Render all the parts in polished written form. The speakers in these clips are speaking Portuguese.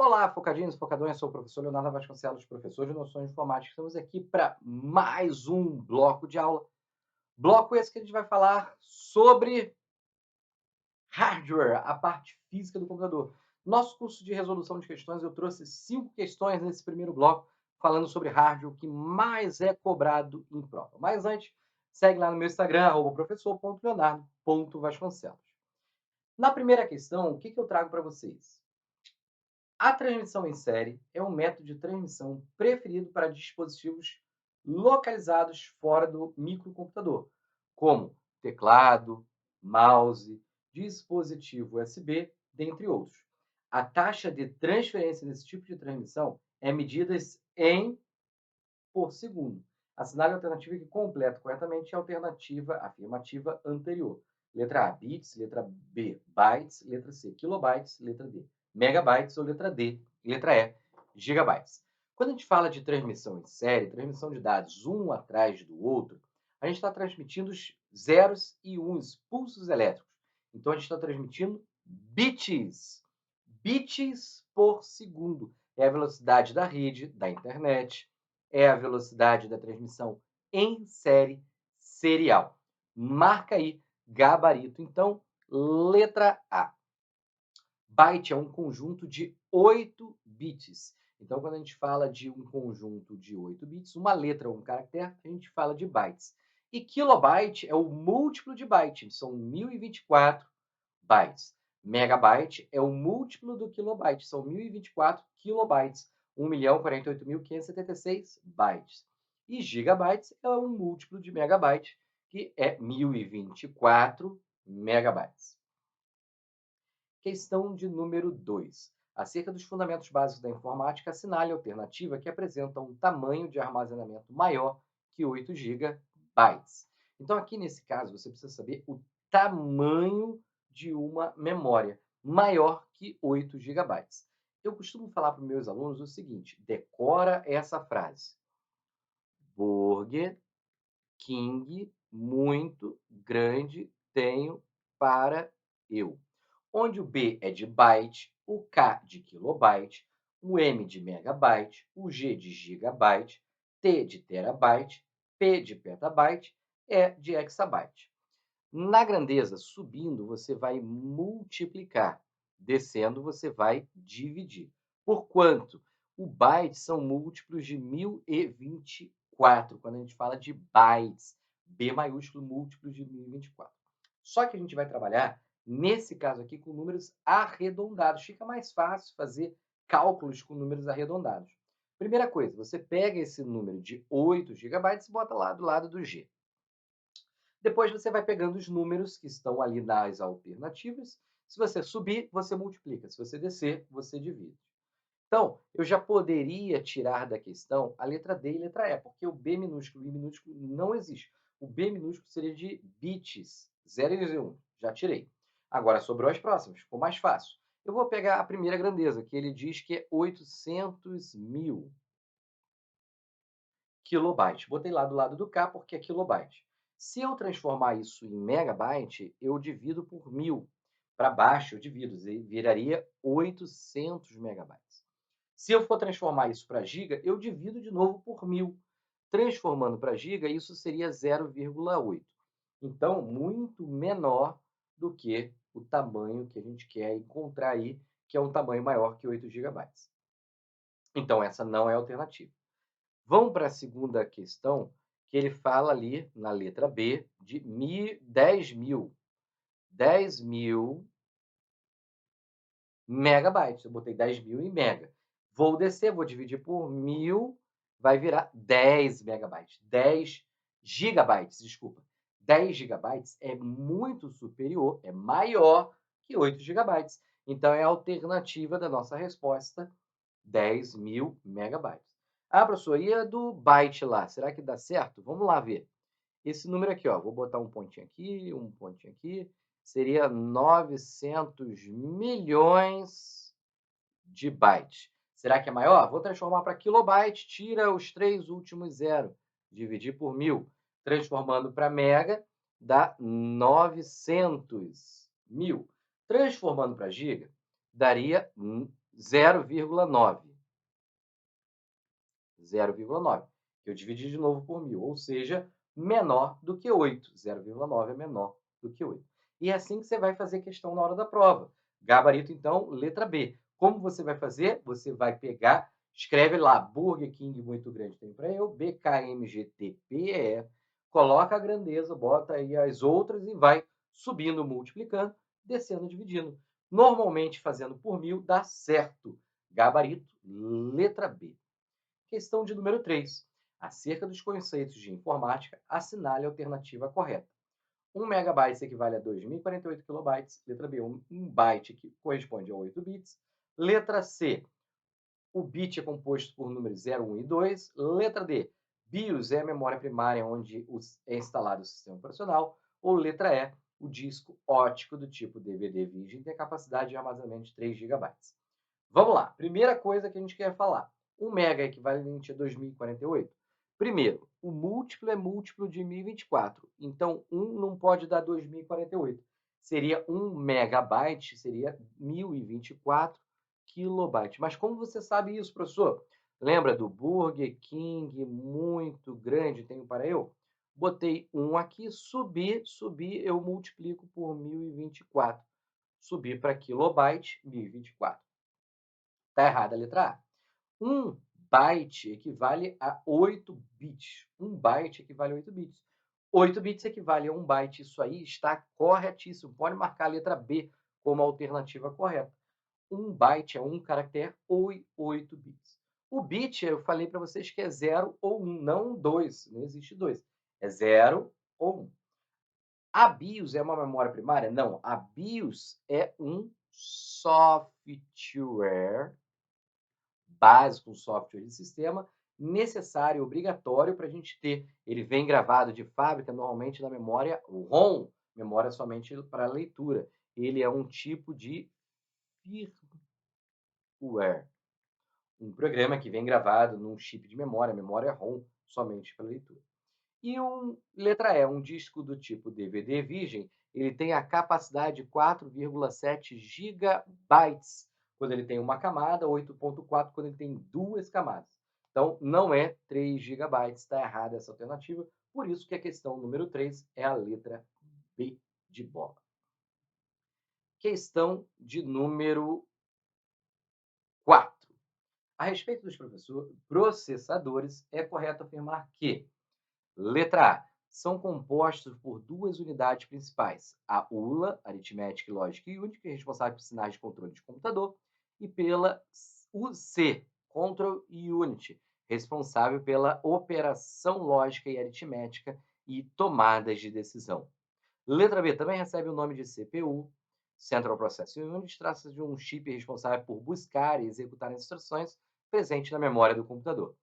Olá, focadinhos, focadões, sou o professor Leonardo Vasconcelos, professor de noções de informática. Estamos aqui para mais um bloco de aula. Bloco esse que a gente vai falar sobre hardware, a parte física do computador. Nosso curso de resolução de questões, eu trouxe 5 questões nesse primeiro bloco, falando sobre hardware, o que mais é cobrado em prova. Mas antes, segue lá no meu Instagram, professor.leonardo.vasconcelos. Na primeira questão, o que eu trago para vocês? A transmissão em série é um método de transmissão preferido para dispositivos localizados fora do microcomputador, como teclado, mouse, dispositivo USB, dentre outros. A taxa de transferência desse tipo de transmissão é medida em por segundo. Assinale a alternativa que completa corretamente a alternativa afirmativa anterior. Letra A, bits. Letra B, bytes. Letra C, kilobytes. Letra D, megabytes. Ou letra D, letra E, gigabytes. Quando a gente fala de transmissão em série, transmissão de dados um atrás do outro, a gente está transmitindo os zeros e uns, pulsos elétricos. Então, a gente está transmitindo bits. Bits por segundo. É a velocidade da rede, da internet, é a velocidade da transmissão em série serial. Marca aí, gabarito. Então, letra A. Byte é um conjunto de 8 bits. Então, quando a gente fala de um conjunto de 8 bits, uma letra ou um caractere, a gente fala de bytes. E kilobyte é o múltiplo de byte, são 1024 bytes. Megabyte é o múltiplo do kilobyte, são 1024 kilobytes, 1.048.576 bytes. E gigabytes é um múltiplo de megabyte, que é 1024 megabytes. Questão de número 2. Acerca dos fundamentos básicos da informática, assinale a alternativa que apresenta um tamanho de armazenamento maior que 8 gigabytes. Então, aqui nesse caso, você precisa saber o tamanho de uma memória maior que 8 gigabytes. Eu costumo falar para os meus alunos o seguinte: decora essa frase. Burger King muito grande tenho para eu. Onde o B é de byte, o K de kilobyte, o M de megabyte, o G de gigabyte, T de terabyte, P de petabyte, E de hexabyte. Na grandeza, subindo, você vai multiplicar. Descendo, você vai dividir. Por quanto? O byte são múltiplos de 1024, quando a gente fala de bytes. B maiúsculo, múltiplos de 1024. Só que a gente vai trabalhar, nesse caso aqui, com números arredondados. Fica mais fácil fazer cálculos com números arredondados. Primeira coisa, você pega esse número de 8 gigabytes e bota lá do lado do G. Depois você vai pegando os números que estão ali nas alternativas. Se você subir, você multiplica. Se você descer, você divide. Então, eu já poderia tirar da questão a letra D e a letra E, porque o B minúsculo e I minúsculo não existe. O B minúsculo seria de bits, 0 e 1. Já tirei. Agora sobrou as próximas, ficou mais fácil. Eu vou pegar a primeira grandeza, que ele diz que é 800 mil kilobytes. Botei lá do lado do K porque é kilobyte. Se eu transformar isso em megabyte, eu divido por 1000. Para baixo, eu divido, viraria 800 megabytes. Se eu for transformar isso para giga, eu divido de novo por 1000. Transformando para giga, isso seria 0,8. Então, muito menor do que o tamanho que a gente quer encontrar aí, que é um tamanho maior que 8 gigabytes. Então, essa não é a alternativa. Vamos para a segunda questão, que ele fala ali na letra B de 10 mil. 10 mil megabytes. Eu botei 10 mil em mega. Vou descer, vou dividir por 1000, vai virar 10 megabytes. 10 gigabytes, desculpa. 10 gigabytes é muito superior, é maior que 8 gigabytes. Então, é a alternativa da nossa resposta, 10 mil megabytes. Ah, professor, e a do byte lá? Será que dá certo? Vamos lá ver. Esse número aqui, ó, vou botar um pontinho aqui, um pontinho aqui. Seria 900 milhões de bytes. Será que é maior? Vou transformar para kilobyte, tira os 3 últimos zeros, dividir por 1000. Transformando para mega, dá 900 mil. Transformando para giga, daria 0,9. 0,9. Eu dividi de novo por 1000, ou seja, menor do que 8. 0,9 é menor do que 8. E é assim que você vai fazer questão na hora da prova. Gabarito, então, letra B. Como você vai fazer? Você vai pegar, escreve lá, Burger King muito grande tem para eu, BKMGTPE, coloca a grandeza, bota aí as outras e vai subindo, multiplicando, descendo, dividindo. Normalmente, fazendo por 1000, dá certo. Gabarito, letra B. Questão de número 3. Acerca dos conceitos de informática, assinale a alternativa correta. 1 megabyte equivale a 2.048 kilobytes. Letra B, 1 byte que corresponde a 8 bits. Letra C, o bit é composto por números 0, 1 e 2. Letra D, BIOS é a memória primária onde é instalado o sistema operacional. Ou letra E, o disco óptico do tipo DVD Virgin tem capacidade de armazenamento de 3 gigabytes. Vamos lá. Primeira coisa que a gente quer falar. 1 mega é equivalente a 2048? Primeiro, o múltiplo é múltiplo de 1024. Então, 1 não pode dar 2048. Seria 1 megabyte, seria 1024 kilobytes. Mas como você sabe isso, professor? Lembra do Burger King muito grande, tenho para eu? Botei 1 aqui, subi, eu multiplico por 1024. Subir para kilobyte, 1024. Está errada a letra A. 1 byte equivale a 8 bits. 1 byte equivale a 8 bits. 8 bits equivale a 1 byte. Isso aí está corretíssimo. Pode marcar a letra B como alternativa correta. 1 byte é 1 caractere ou 8 bits. O bit, eu falei para vocês que é 0 ou 1, não 2. Não existe 2. É 0 ou 1. A BIOS é uma memória primária? Não. A BIOS é um software básico, um software de sistema necessário, obrigatório para a gente ter. Ele vem gravado de fábrica, normalmente na memória ROM, memória somente para leitura. Ele é um tipo de firmware, um programa que vem gravado num chip de memória ROM, somente para leitura. E letra E, um disco do tipo DVD Virgem, ele tem a capacidade de 4,7 gigabytes quando ele tem uma camada, 8,4 quando ele tem duas camadas. Então, não é 3 gigabytes, está errada essa alternativa. Por isso que a questão número 3 é a letra B de bola. Questão de número 4. A respeito dos processadores, é correto afirmar que letra A. São compostos por duas unidades principais. A ULA, Aritmética e Lógica Unit, que é responsável por sinais de controle de computador, e pela UC, Control Unit, responsável pela operação lógica e aritmética e tomadas de decisão. Letra B também recebe o nome de CPU, Central Processing Unit, trata-se de um chip responsável por buscar e executar instruções presente na memória do computador.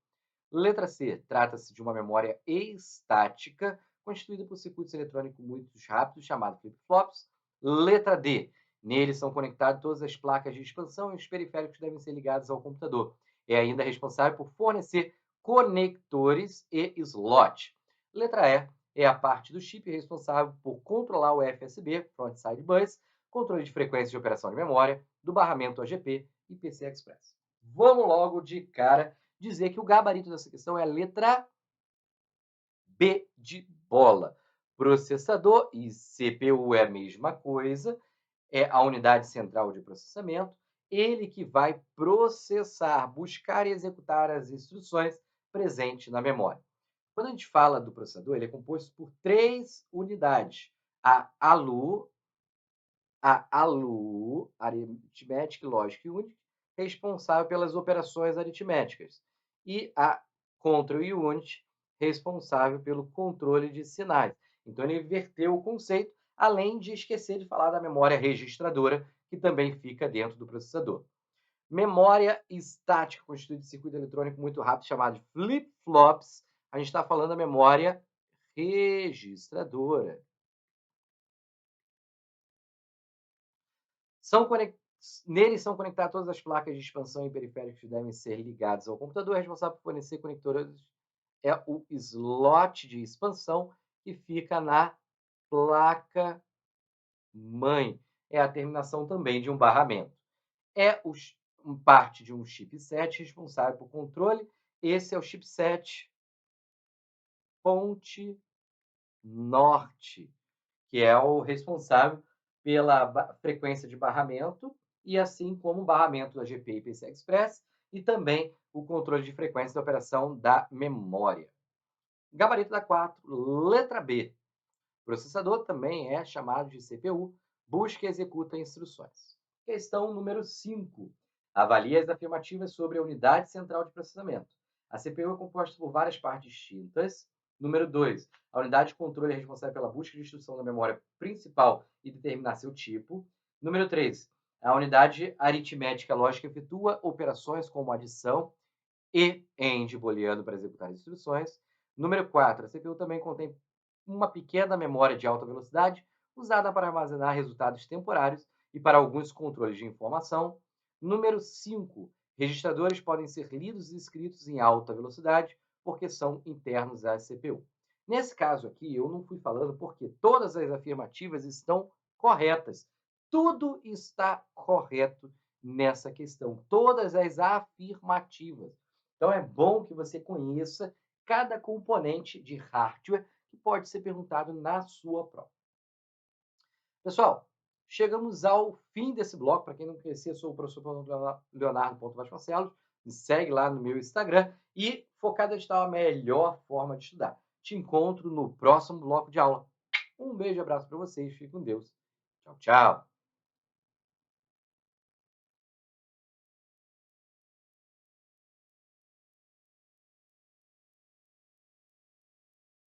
Letra C. Trata-se de uma memória estática, constituída por circuitos eletrônicos muito rápidos, chamados flip-flops. Letra D. Neles são conectadas todas as placas de expansão e os periféricos devem ser ligados ao computador. É ainda responsável por fornecer conectores e slot. Letra E. É a parte do chip responsável por controlar o FSB, Frontside Bus, controle de frequência de operação de memória, do barramento OGP e PCI Express. Vamos logo de cara dizer que o gabarito dessa questão é a letra B de bola. Processador e CPU é a mesma coisa, é a unidade central de processamento, ele que vai processar, buscar e executar as instruções presentes na memória. Quando a gente fala do processador, ele é composto por 3 unidades. A ALU, Arithmetic Logic Unit, responsável pelas operações aritméticas, e a Control Unit, responsável pelo controle de sinais. Então, ele inverteu o conceito, além de esquecer de falar da memória registradora, que também fica dentro do processador. Memória estática, constituída de circuito eletrônico muito rápido, chamado de flip-flops. A gente está falando da memória registradora. Neles são conectadas todas as placas de expansão e periféricos que devem ser ligados ao computador. Responsável por fornecer conectores é o slot de expansão, que fica na placa-mãe. É a terminação também de um barramento. parte de um chipset responsável por controle. Esse é o chipset Ponte Norte, que é o responsável pela frequência de barramento e assim como o barramento da GPI e PCI Express e também o controle de frequência da operação da memória. Gabarito da 4, letra B. Processador também é chamado de CPU, busca e executa instruções. Questão número 5. Avalie as afirmativas sobre a unidade central de processamento. A CPU é composta por várias partes distintas. Número 2. A unidade de controle é responsável pela busca de instrução da memória principal e determinar seu tipo. Número 3. A unidade aritmética lógica efetua operações como adição e end booleano para executar instruções. Número 4. A CPU também contém uma pequena memória de alta velocidade usada para armazenar resultados temporários e para alguns controles de informação. Número 5. Registradores podem ser lidos e escritos em alta velocidade porque são internos à CPU. Nesse caso aqui, eu não fui falando porque todas as afirmativas estão corretas. Tudo está correto nessa questão. Todas as afirmativas. Então é bom que você conheça cada componente de hardware que pode ser perguntado na sua prova. Pessoal, chegamos ao fim desse bloco. Para quem não conhecia, sou o professor Leonardo.Vasconcelos. Me segue lá no meu Instagram e Focado Digital, a melhor forma de estudar. Te encontro no próximo bloco de aula. Um beijo e abraço para vocês. Fique com Deus. Tchau, tchau.